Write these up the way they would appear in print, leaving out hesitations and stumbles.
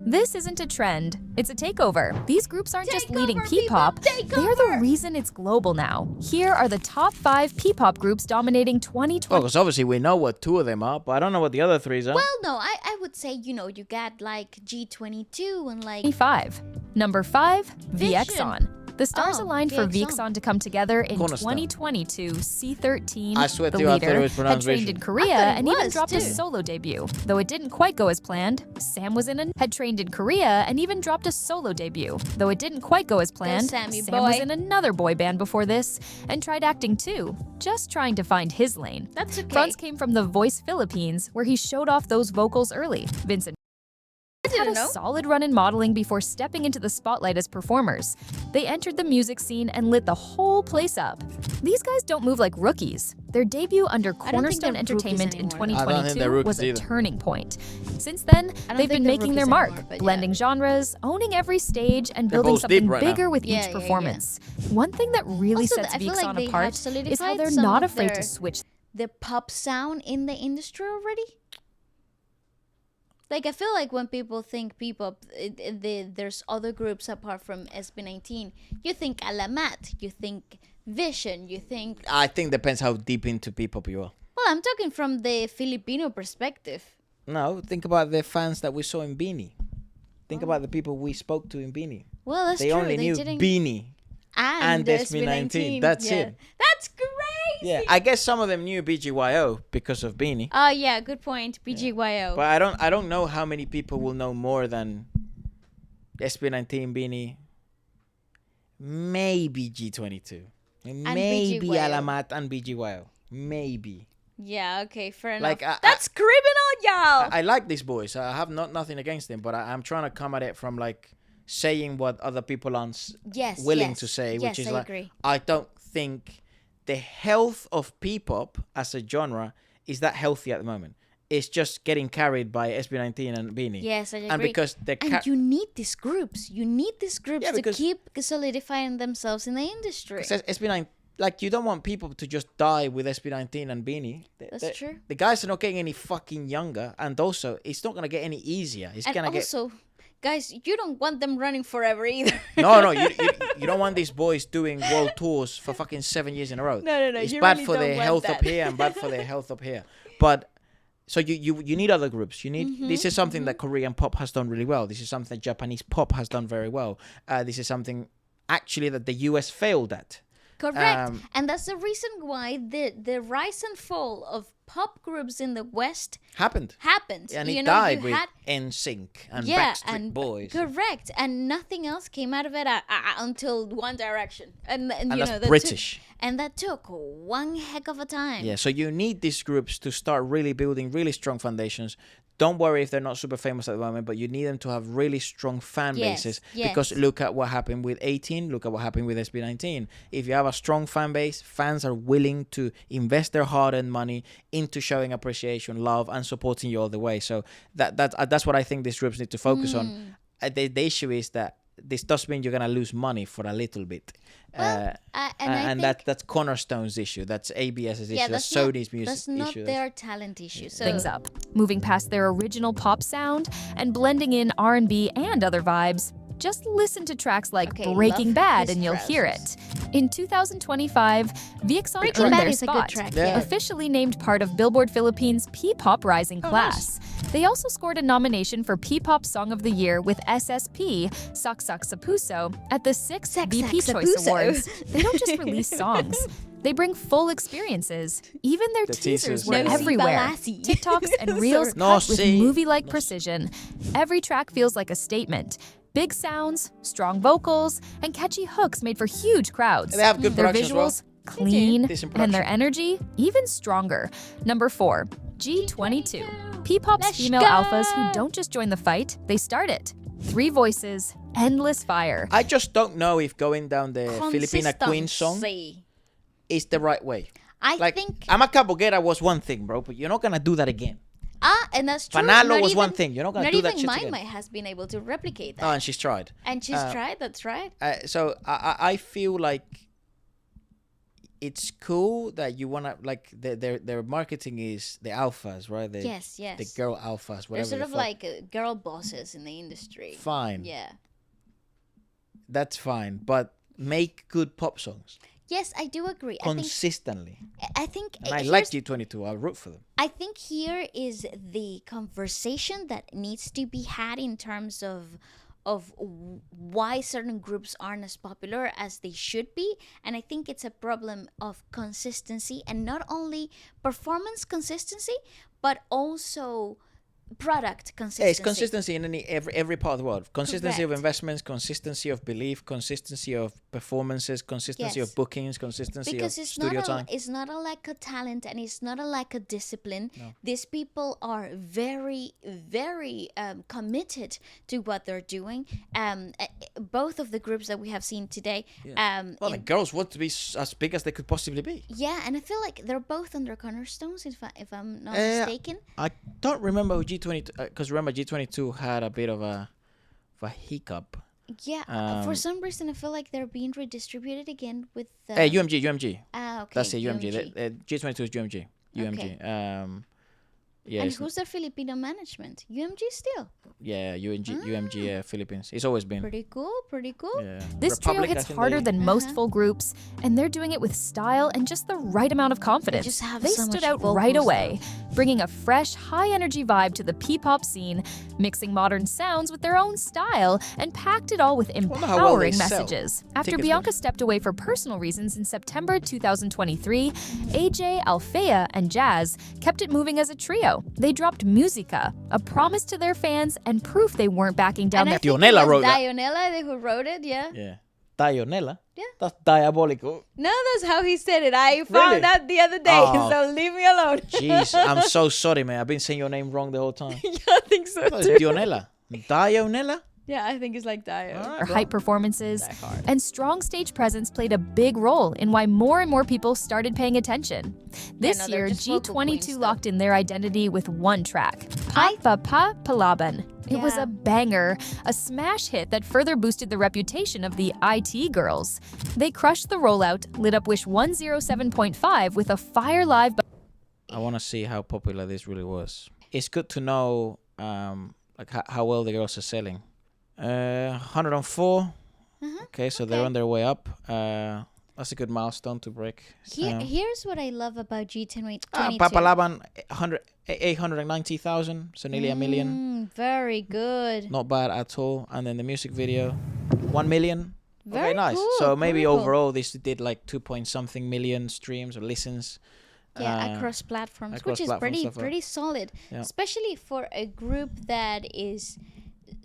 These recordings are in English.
This isn't a trend, it's a takeover. These groups aren't just leading Takeover, P-pop, P-pop, they're the takeover! reason it's global now. Here are the top 5 P-pop groups dominating 2020. Well, because obviously we know what 2 of them are, but I don't know what the other 3s are. Well, no, I would say, you know, you got like G22 and like... 25. Number 5, Vxon. Vxon. The stars Oh, aligned for Vxon. Vxon to come together in Cornerstone. 2022. C13, I swear the to you, I thought it leader, was had pronounced trained in Vxon. Korea I thought it and even was, dropped a too. solo debut. Though it didn't quite go as planned, Sam had trained in Korea and even dropped a solo debut. Though it didn't quite go as planned, Sammy Sam was boy. in another boy band before this and tried acting too, just trying to find his lane. That's okay. Franz came from The Voice Philippines, where he showed off those vocals early. Vincent had didn't a know. solid run in modeling before stepping into the spotlight as performers. They entered the music scene and lit the whole place up. These guys don't move like rookies. Their debut under think Cornerstone they're Entertainment in rookies anymore. I don't think they're 2022 rookies was a either. turning point. Since then, don't they've think been they're making their rookies mark, anymore, but yeah. blending genres, owning every stage, and They're building balls deep something right now. bigger with Yeah, each yeah, yeah. performance. One thing that really Also, sets I feel like Vxon they have apart is how solidified they're some not of afraid their- to switch The pop sound in the industry already? Like, I feel like when people think P-pop, there's other groups apart from SB19. You think Alamat, you think Vision, you think... I think depends how deep into P-pop you are. Well, I'm talking from the Filipino perspective. No, think about the fans that we saw in Bini. Think about the people we spoke to in Bini. Well, that's They true. only they knew didn't... Bini. and and SB19. SB19. That's yeah. it. That's crazy! Yeah, I guess some of them knew BGYO because of Bini. Oh, yeah, good point. BGYO. But I don't know how many people will know more than SB19, Bini, maybe G22, maybe BGYO. Alamat and BGYO, maybe. Yeah, okay, fair enough. Like, That's criminal, y'all! I like these boys. I have nothing against them, but I'm trying to come at it from like saying what other people aren't yes, willing yes. to say, Yes, which is I like agree. I don't think the health of P-pop as a genre is that healthy at the moment. It's just getting carried by SB19 and Bini. Yes, I agree. And because And you need these groups. You need these groups Yeah, to because- keep solidifying themselves in the industry. SB9, like you don't want people to just die with SB19 and Bini. That's true. The guys are not getting any fucking younger, and also it's not gonna get any easier. It's And gonna also, guys, you don't want them running forever either. get no. You don't want these boys doing world tours for fucking 7 years in a row. No, It's you bad really for don't their want health that. up here and bad for their health up here. But so you need other groups. You need Mm-hmm, this is something that Korean pop has done really well. This is something that Japanese pop has done very well. This is something actually that the US failed at. Correct. And that's the reason why the rise and fall of pop groups in the West Happened. happened. And you it know, died you with had NSYNC and yeah, Backstreet and Boys. correct, and nothing else came out of it until One Direction, and you that's know that British. and that took one heck of a time. Yeah, so you need these groups to start really building really strong foundations. Don't worry if they're not super famous at the moment, but you need them to have really strong fan Yes, bases. yes. Because look at what happened with 18, look at what happened with SB19. If you have a strong fan base, fans are willing to invest their hard-earned money into showing appreciation, love, and supporting you all the way. So that's what I think these groups need to focus on. The issue is that this does mean you're gonna lose money for a little bit. Well, I think That's Cornerstone's issue. That's ABS's issue. That's not- Sony's music That's not issue. their talent issue. So things up, moving past their original pop sound and blending in R&B and other vibes. Just listen to tracks like Okay, Breaking love Bad his and you'll hear trousers. it. In 2025, Vxon Breaking earned Bad their is a good spot, track, yeah. officially named part of Billboard Philippines' P-pop Rising Class. They also scored a nomination for P-pop Song of the Year with SSP, Sak Sak Sa Puso, at the 6th Sak VP Sak Sa Choice Puso. Awards. They don't just release songs. They bring full experiences. Even their The teasers teasers, were yeah. everywhere. Balassi. TikToks and Reels No, cut with see. movie-like precision. Every track feels like a statement. Big sounds, strong vocals, and catchy hooks made for huge crowds. They have good Their production as well. visuals, clean, Decent and their production. energy, even stronger. Number 4, G22. P-pop's Let's female go. alphas who don't just join the fight, they start it. 3 voices, endless fire. I just don't know if going down the Filipina Queen song Consistency. is the right way. I Like, think Amaka Boguera was one thing, bro, but you're not gonna do that again. and that's true. Panalo Not was one even- thing. You're not gonna not do that even shit Mine again. Might has been able to replicate that, Oh, and she's tried. and she's tried. That's right. So I feel like it's cool that you wanna like their marketing is the alphas, right? Yes. The girl alphas, They're whatever. sort the of fuck. like girl bosses in the industry. Fine. Yeah. That's fine, but make good pop songs Yes, I do agree. consistently. I think And I here's- like G22. I'll root for them. I think here is the conversation that needs to be had in terms of why certain groups aren't as popular as they should be, and I think it's a problem of consistency, and not only performance consistency but also product consistency. Yeah, it's consistency in every part of the world. Consistency of Correct. investments, consistency of belief, consistency of performances, consistency Yes. of bookings, consistency Because of it's studio not time. it's not a lack of talent, and it's not a lack of discipline. No. These people are very committed to what they're doing. Both of the groups that we have seen today. Well, the girls want to be as big as they could possibly be. Yeah, and I feel like they're both under cornerstones, if I'm not Uh, mistaken. I don't remember G22 because remember G22 had a bit of a hiccup. Yeah, for some reason I feel like they're being redistributed again with the UMG. Ah, okay. That's it, UMG. G22 is UMG. UMG. Yeah, And it's- who's their Filipino management? UMG still. yeah, UMG Philippines. It's always been. Pretty cool. Yeah. This trio Republic, I hits think harder they- than most full groups, and they're doing it with style and just the right amount of confidence. just have They so stood much out vocal right away, bringing a fresh, high-energy vibe to the P-pop scene, mixing modern sounds with their own style, and packed it all with how well they empowering sell. messages. After Tickets Bianca were- stepped away for personal reasons in September 2023, AJ, Alfea, and Jazz kept it moving as a trio. They dropped Musica, a promise to their fans and proof they weren't backing down And I their think Dionella it was wrote that. Dionella who wrote it, yeah. Yeah. Dionella? Yeah. That's diabolical. No, that's how he said it. I Really? found that the other day, Oh. so leave me alone. Jeez, I'm so sorry, man. I've been saying your name wrong the whole time. Yeah, I think so It's too. Dionella. Dionella? Yeah, I think it's like Dio. All right, Her bro. hype performances Die hard. and strong stage presence played a big role in why more and more people started paying attention. This no, they're year, just vocal queens, G22 though. locked in their identity with one track, Pa Pa Pa Palaban. It was Yeah. a banger, a smash hit that further boosted the reputation of the IT girls. They crushed the rollout, lit up Wish 107.5 with a fire live. I want to see how popular this really was. It's good to know like how well the girls are selling. 104. Okay, so they're Okay. on their way up. That's a good milestone to break. Here's what I love about G22. Papa Laban, 890,000, so nearly a million. Very good. Not bad at all. And then the music video, 1 million. Very okay, nice. cool, So maybe very cool. overall this did like 2 point something million streams or listens. Yeah, across platforms, across which is platforms, stuff like pretty solid, Yeah. especially for a group that is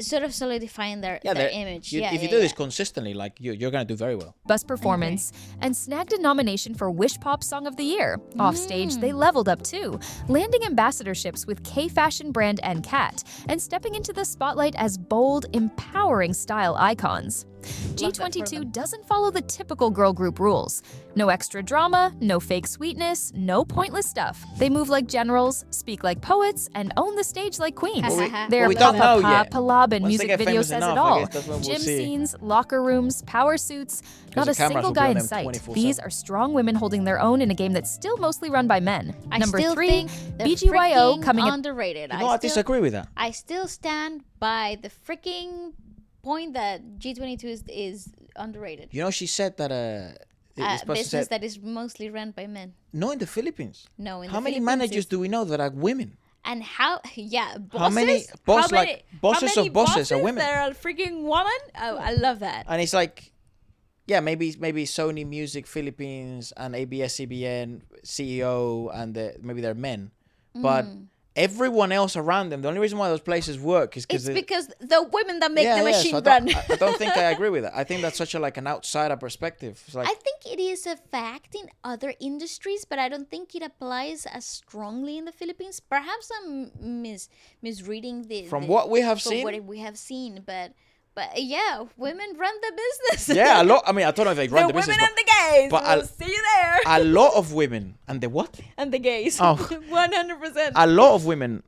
sort of solidifying their image. If you do this consistently, like you're gonna do very well. Best performance and snagged a nomination for Wish Pop Song of the Year. Offstage, they leveled up too, landing ambassadorships with K-fashion brand and Cat, and stepping into the spotlight as bold, empowering style icons. G22 doesn't follow the typical girl group rules. No extra drama, no fake sweetness, no pointless stuff. They move like generals, speak like poets, and own the stage like queens. Their we don't know Pa yet. Palaban Once they music get video famous says enough, it I all. guess that's when we'll Gym see. scenes, locker rooms, power suits. Not the a cameras single will be guy on in them sight. 24/7. These are strong women holding their own in a game that's still mostly run by men. I Number still 3, think they're BGYO freaking coming in. underrated. No, I disagree with that. I still stand by the freaking point that G22 is underrated. You know, she said that this person Business said, that is mostly run by men. no, in the Philippines. No, in How the many Philippines managers it's- do we know that are women? And how? Yeah, bosses. How many bosses of bosses are women? That are freaking women. Oh, I love that. And it's like, yeah, maybe Sony Music Philippines and ABS-CBN CEO and maybe they're men, but everyone else around them. The only reason why those places work is It's because the women that make the so machine I run. I don't think I agree with that. I think that's such a like an outsider perspective. It's like I think it is a fact in other industries, but I don't think it applies as strongly in the Philippines. Perhaps I'm misreading from what we have from seen. what we have seen, but yeah, women run the business. Yeah, a lot. I mean, I don't know if they run the business, women and the gays. but We'll see you there. a lot of women and the what? And the gays. Oh. 100%. A lot of women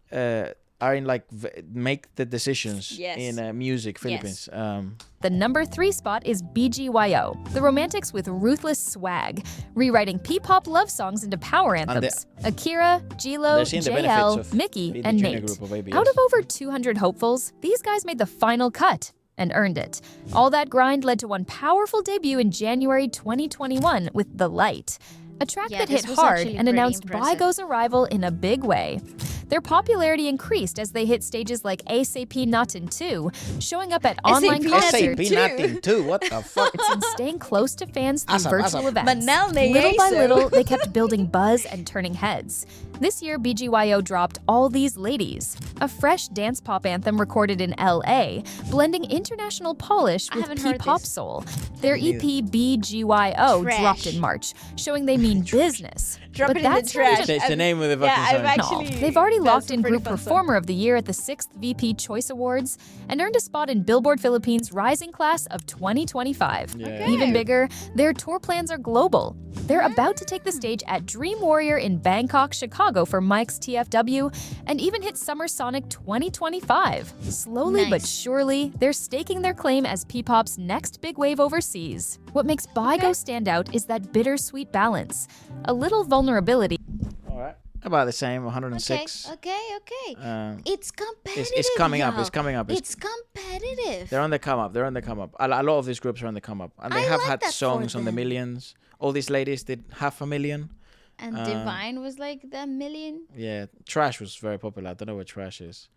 are in like make the decisions Yes. in music Philippines. The number 3 spot is BGYO, the Romantics with ruthless swag, rewriting P-pop love songs into power anthems. Akira, Jilo, They're seeing the benefits JL, of Mickey, being the and junior Nate. group of ABS. Out of over 200 hopefuls, these guys made the final cut and earned it. All that grind led to one powerful debut in January 2021 with The Light, a track Yeah, that this hit was hard actually and pretty announced impressive. BGYO's arrival in a big way. Their popularity increased as they hit stages like ASAP Natin 2, showing up at online SAP concerts SAP nothing too. What the fuck? and staying close to fans through Asap, virtual asap. events. Manalne Little by eso. little, they kept building buzz and turning heads. This year, BGYO dropped All These Ladies, a fresh dance pop anthem recorded in LA, blending international polish I with haven't heard P-pop this. soul. Their EP BGYO Trash. dropped in March, showing they mean business. Drop but it in the that's not trash. even It's the name of the fucking Yeah, I've song. actually. They've already that's locked a in pretty Group fun song. Performer of the Year at the 6th VP Choice Awards and earned a spot in Billboard Philippines Rising Class of 2025. Yeah. Even bigger, their tour plans are global. They're about to take the stage at Dream Warrior in Bangkok, Chicago for Mike's TFW, and even hit Summer Sonic 2025. Slowly but Nice. surely, they're staking their claim as P-pop's next big wave overseas. What makes BGYO stand out is that bittersweet balance. A little vulnerability, All right. About the same, Okay, 106. okay. It's competitive. It's coming up. y'all. It's coming up. It's competitive. They're on the come up. They're on the come up. A lot of these groups are on the come up, and they I have like had that for songs on the them. millions. All these ladies did 500,000. And Divine was like the million. Yeah, Trash was very popular. I don't know what Trash is.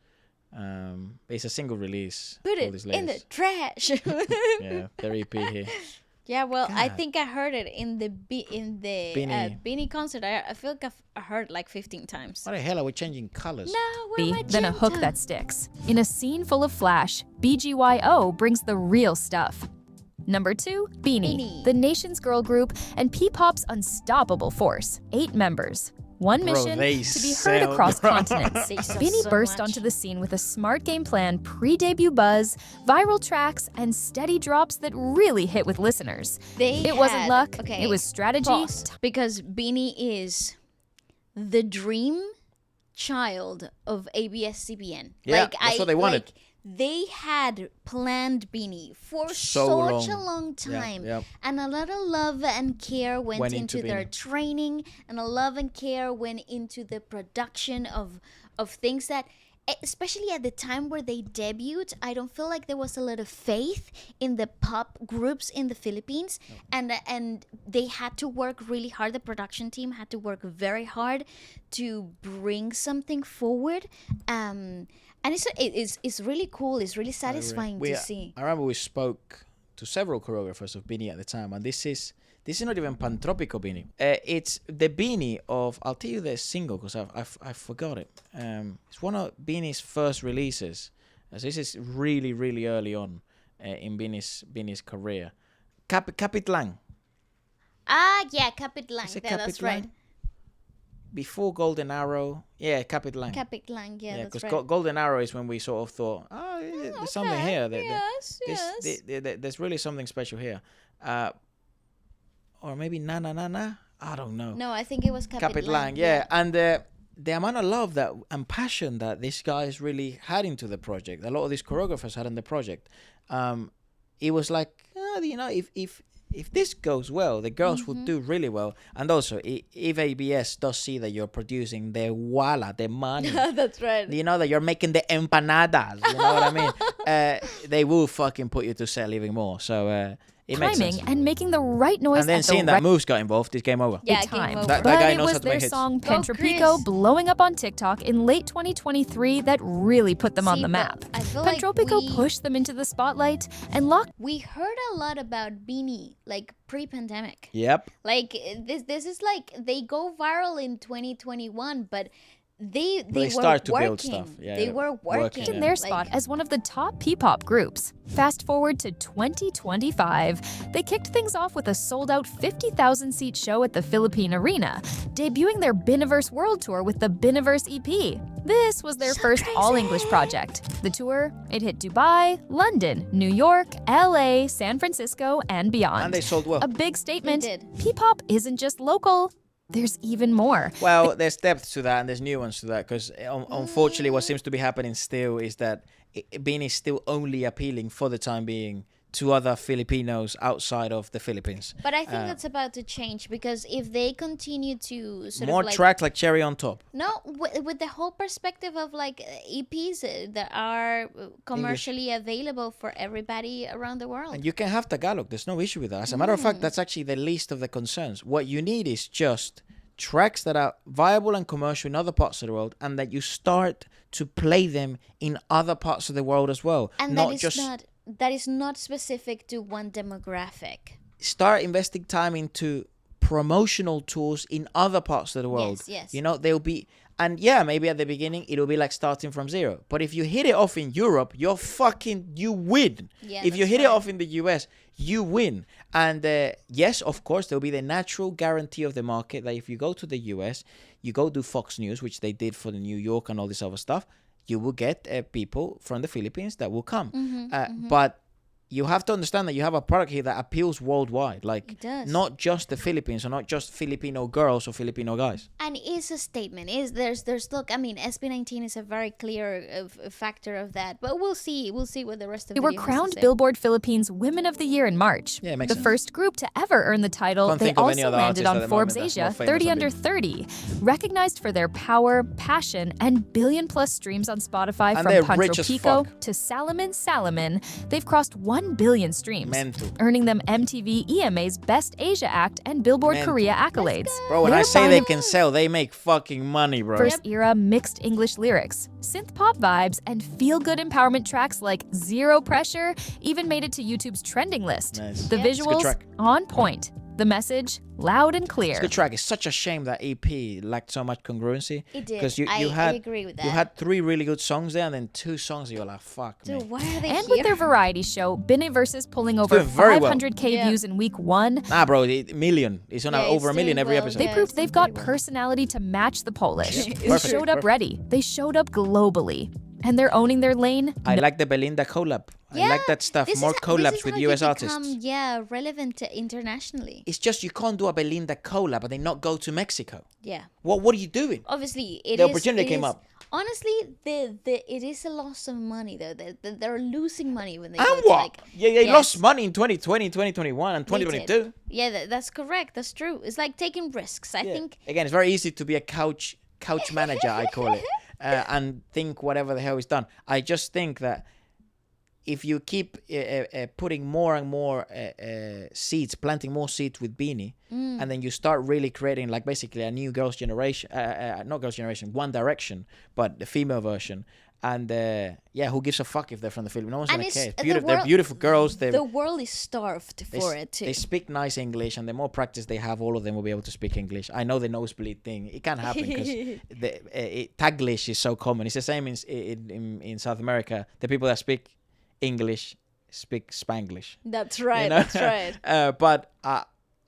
It's a single release. Put all it these in the ladies. trash. Yeah, their EP here. Yeah, well, I God. think I heard it in the Bini. Bini concert. I feel like I heard like 15 times. What the hell are we changing colors? No, we're then a hook magenta. that sticks. In a scene full of flash, BGYO brings the real stuff. Number 2, Bini, Bini. the nation's girl group and P-pop's unstoppable force. 8 members. One Bro, mission they to be heard sell, across bro. continents. They sell Bini so burst much. onto the scene with a smart game plan, pre-debut buzz, viral tracks, and steady drops that really hit with listeners. It wasn't had- luck, okay, it was strategy. pause. Because Bini is the dream child of ABS-CBN. Yeah, that's what they wanted. Like, they had planned Bini for So such a long. long time. yeah. And a lot of love and care went Went into into their Bini. training, and a love and care went into the production of things that, especially at the time where they debuted, I don't feel like there was a lot of faith in the pop groups in the Philippines, and they had to work really hard. The production team had to work very hard to bring something forward. And it's really cool. It's really satisfying to see. I remember we spoke to several choreographers of Bini at the time, and this is not even Pantropico Bini. It's the Bini of, I'll tell you the single because I forgot it. It's one of Bini's first releases. So this is really, really early on in Bini's career. Capitlan. Ah, yeah, Capitlan. Is it Yeah, that's right. Capitlan? Before Golden Arrow. Yeah, Capitlan. Capitlan, yeah, that's because right. Golden Arrow is when we sort of thought, there's something Okay, here. yes, There's really something special here. Or maybe Na Na Na Na. I don't know. No, I think it was Capitlan. Capitlan, yeah. And the amount of love that and passion that these guys really had into the project, a lot of these choreographers had in the project. It was like, if this goes well, the girls would do really well. And also, if ABS does see that you're producing the wala, the money, That's right. you know, that you're making the empanadas, you know what I mean? They will fucking put you to sell even more. So it makes Timing sense. and making the right noise And then at seeing the that right Moves got involved, it's game over. Yeah, time. game over. That But guy it knows was how to their make hits. song Go, Pantropico Chris. blowing up on TikTok in late 2023 that really put them on See, the but map. I feel like Pantropico pushed them into the spotlight and locked We heard a lot about Bini, like pre-pandemic. Yep. Like this is like they go viral in 2021, but they they were start to working. build stuff. Yeah, they yeah. were Working, working yeah. in their like- spot as one of the top P-pop groups. Fast forward to 2025, they kicked things off with a sold-out 50,000-seat show at the Philippine Arena, debuting their Biniverse World Tour with the Biniverse EP. This was their So first crazy. all-English project. The tour, it hit Dubai, London, New York, LA, San Francisco, and beyond. And they sold well. A big statement, They did. P-pop isn't just local, there's even more. Well, there's depth to that and there's nuance to that because unfortunately what seems to be happening still is that Bini is still only appealing for the time being to other Filipinos outside of the Philippines. But I think that's about to change because if they continue to sort More of like tracks like cherry on top. no, with the whole perspective of like EPs that are commercially available for everybody around the world. And you can have Tagalog. There's no issue with that. As a matter of fact, that's actually the least of the concerns. What you need is just tracks that are viable and commercial in other parts of the world and that you start to play them in other parts of the world as well. And that is not specific to one demographic. Start investing time into promotional tools in other parts of the world. Yes. You know, they'll be, and yeah, maybe at the beginning it'll be like starting from zero. But if you hit it off in Europe, you win. Yeah, if you that's hit it right. off in the US, you win. And yes, of course, there'll be the natural guarantee of the market that if you go to the US, you go do Fox News, which they did for the New York and all this other stuff, you will get people from the Philippines that will come. But you have to understand that you have a product here that appeals worldwide. Like, It does. not just the Philippines or not just Filipino girls or Filipino guys. And it's a statement. There's look. I mean, SB19 is a very clear factor of that. But we'll see. We'll see what the rest of They the were video has to crowned say. Billboard Philippines Women of the Year in March. Yeah, it makes the sense. first group to ever earn the title. Can't They think of any also other landed artist on at the Forbes moment that's Asia more famous 30 than under Bini. 30, recognized for their power, passion, and billion-plus streams on Spotify And from they're Pancho rich as Pico fuck. to Salomon. They've crossed 1 billion streams, Mental. earning them MTV EMA's Best Asia Act and Billboard Mental. Korea accolades. Bro, when I They're say they buying can sell, they make fucking money, bro. first era mixed English lyrics, synth pop vibes, and feel-good empowerment tracks like Zero Pressure even made it to YouTube's trending list. Nice. The Yeah. It's a good visuals track. on point. The message loud and clear. It's a good track. It's such a shame that EP lacked so much congruency. It did. Because you I had agree with you that. had 3 really good songs there, and then 2 songs that you're like, fuck me. Dude, why are they And here? with their variety show, Bini Versus pulling over doing very well. 500K Yeah. views in week 1, Nah, bro, million. It's on Yeah, over it's a million doing every well. episode. they Yeah, proved it's they've doing got pretty well. personality to match the Polish. It's They Perfect, showed up perfect. ready. They showed up globally. And they're owning their lane. I like the Belinda collab. I like that stuff. This More is collabs this is with how you US artists. become, yeah, relevant internationally. It's just you can't do a Belinda collab and then not go to Mexico. Yeah. What are you doing? Obviously, it The is- opportunity it came is- up. Honestly, it is a loss of money though. They're losing money when they go And to what? like. Yeah, they Yes. lost money in 2020, 2021, and They did. 2022. Yeah, that's correct. That's true. It's like taking risks. I Yeah. think. Again, it's very easy to be a couch manager, I call it, and think whatever the hell is done. I just think that if you keep putting more and more seeds, planting more seeds with Bini, and then you start really creating like basically a new girls' generation, not girls' generation, One Direction, but the female version. And who gives a fuck if they're from the Philippines? No one's And gonna it's- care. It's the beautiful. They're world- beautiful girls. The world is starved They, for it too. they speak nice English, and the more practice they have, all of them will be able to speak English. I know the nosebleed thing; it can happen because Taglish is so common. It's the same in South America. The people that speak English speak Spanglish. That's right. You know? That's right.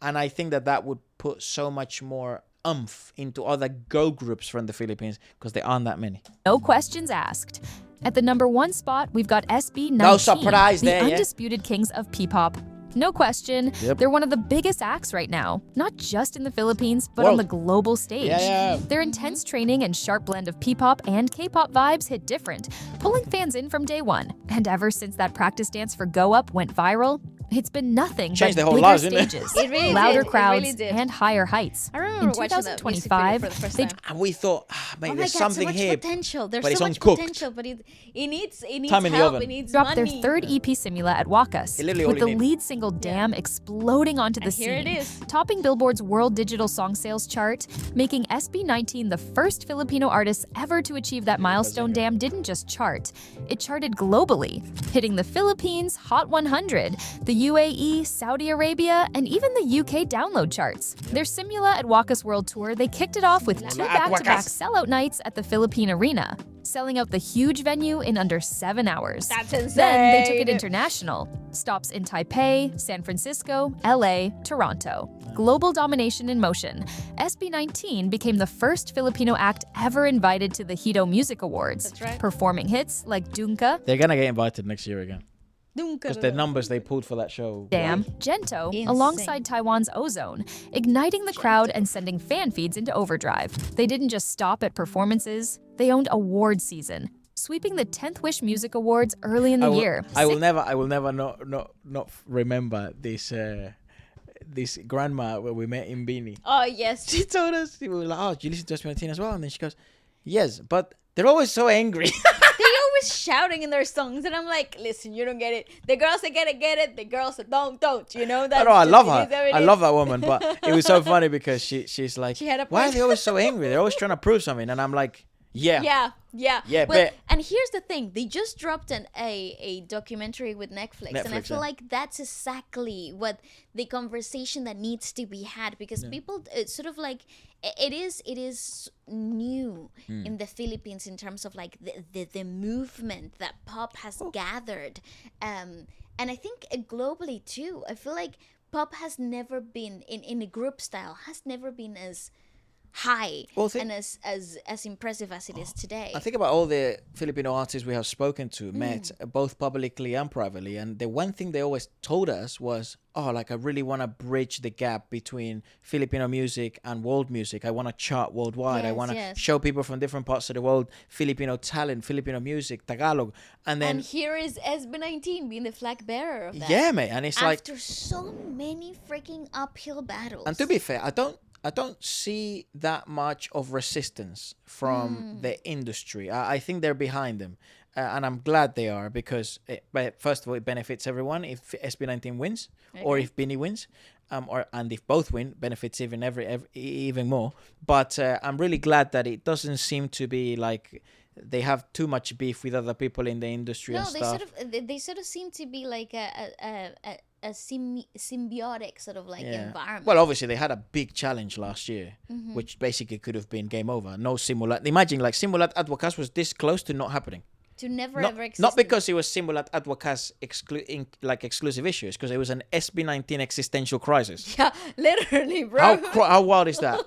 And I think that would put so much more oomph into other girl groups from the Philippines because there aren't that many. No questions asked. At the number 1 spot, we've got SB19, No surprise the there, yeah. undisputed kings of P-pop. No question, Yep. they're one of the biggest acts right now, not just in the Philippines, but on World. the global stage. Yeah. Their intense training and sharp blend of P-pop and K-pop vibes hit different, pulling fans in from day one. And ever since that practice dance for Go Up went viral, it's been nothing Changed but their whole bigger lives, didn't it? stages, It really louder did. It crowds, really did. and higher heights. I remember in watching that music video 2025, for the first they time. And we thought, Oh maybe my there's God, something so much here. potential. There's but it's so much uncooked. potential, but it needs Time in the help. oven. It needs dropped money. their third EP Simula at Wakas, It literally with the all you need. lead single Damn exploding onto the And scene, here it is. topping Billboard's World Digital Song Sales chart, making SB19 the first Filipino artist ever to achieve that milestone. Damn didn't just chart, it charted globally, hitting the Philippines Hot 100, the UAE, Saudi Arabia, and even the UK download charts. Their Simula at Wakas World Tour, they kicked it off with 2 back-to-back sellout nights at the Philippine Arena, selling out the huge venue in under 7 hours. That's insane. Then they took it international. Stops in Taipei, San Francisco, LA, Toronto. Global domination in motion. SB19 became the first Filipino act ever invited to the Hito Music Awards, That's right. performing hits like Dunka, They're gonna get invited next year again. because the numbers they pulled for that show. Damn, Gento, Insane. alongside Taiwan's Ozone, igniting the crowd and sending fan feeds into overdrive. They didn't just stop at performances, they owned award season, sweeping the 10th Wish Music Awards early in the year. I will never not remember this this grandma where we met in Bini. Oh yes. She told us, we were like, oh, do you listen to SB19 as well? And then she goes, yes, but they're always so angry. They always shouting in their songs, and I'm like, listen, you don't get it. The girls that get it. The girls that don't. You know that. No, I love her. I love that woman. But it was so funny because she's like, She had a why are point. they always so angry? They're always trying to prove something. And I'm like, yeah. Yeah. Yeah, Well, but- and here's the thing: they just dropped a documentary with Netflix, and I Netflix, feel yeah. like that's exactly what the conversation that needs to be had, because people it's sort of like it is new in the Philippines in terms of like the movement that pop has gathered, and I think globally too. I feel like pop has never been in a group style has never been as high and as impressive as it is today. I think about all the Filipino artists we have spoken to, met both publicly and privately, and the one thing they always told us was, oh, like I really want to bridge the gap between Filipino music and world music. I want to chart worldwide. I Yes, want to yes. show people from different parts of the world Filipino talent, Filipino music, Tagalog, and then And here is SB19 being the flag bearer of that. yeah, mate, and it's like, After so many freaking uphill battles. and to be fair, I don't see that much of resistance from the industry. I think they're behind them, and I'm glad they are, because but first of all, it benefits everyone if SB19 wins or if Bini wins, and if both win, benefits even more. But I'm really glad that it doesn't seem to be like they have too much beef with other people in the industry and no, stuff. they sort of seem to be like a symbiotic sort of like environment. Well, obviously they had a big challenge last year, which basically could have been game over. No Simulat. Imagine like Simulat at Wakas was this close to not happening. to never Not, ever exist. not because it was Simulat at Wakas exclusive issues, because it was an SB19 existential crisis. Yeah, literally, bro. How wild is that?